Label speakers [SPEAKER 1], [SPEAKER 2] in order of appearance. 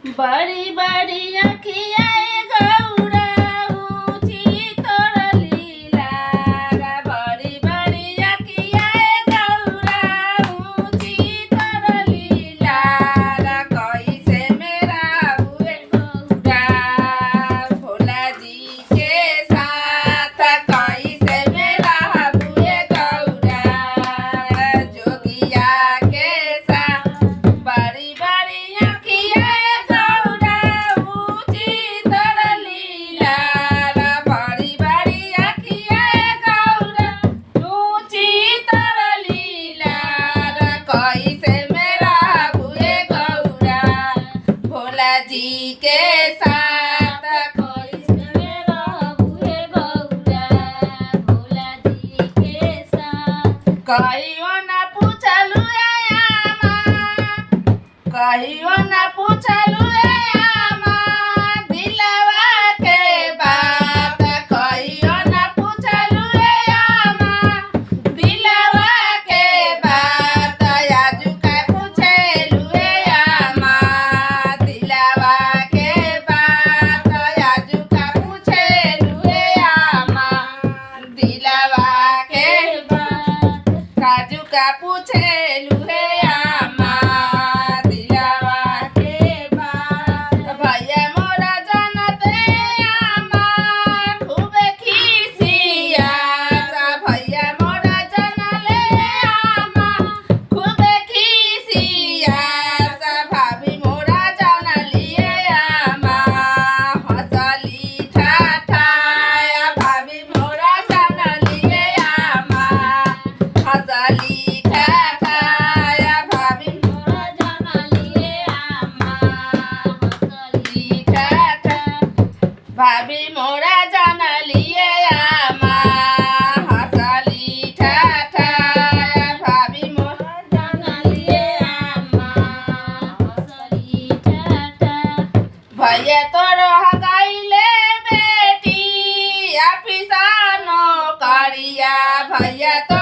[SPEAKER 1] बड़ी बड़ी अखियाँ गौरा ऊँची तोर लीला गा। बड़ी बड़ी अखियाँ गौरा ऊँची तोर लीला गा। कैसे मेरा हुए गौरा भोला जी के साथ। कैसे मेरा हुए गौरा जोगिया के साथ। बड़ी बड़ी अखियाँ जी के साथ। कैसे मेरा हुए गौरा भोला जी के साथ। कहियो ना पूछलू आमा, कहियो ना पूछलू आमा दिलवा के बात। कहियो ना पूछलू आमा दिलवा के बात। आजू का पूछलू आमा दिलवा के बात। आजू का पूछलू आमा दिलवा के बात। काजू का पूछलू आमा दिलवा के बात। भैया मोरा जानते आमा खूब खिसिया। भैया मोरा जानले आमा खूब खिसिया। भाभी मोरा जानलिए आमा हंसली ठाठाया। भाभी मोरा जानलिए आमा हंसली ठाठाया। भाभी मोरा जानलिए आमा हंसली ठाठा। भाभी मोरा जानलिए आमा हंसली ठाठाया। भाभी मोरा जानलिए आमा हंसली ठाठा। भैया तो रह गईले बेटी ऑफिसा नौकरिया। भैया तो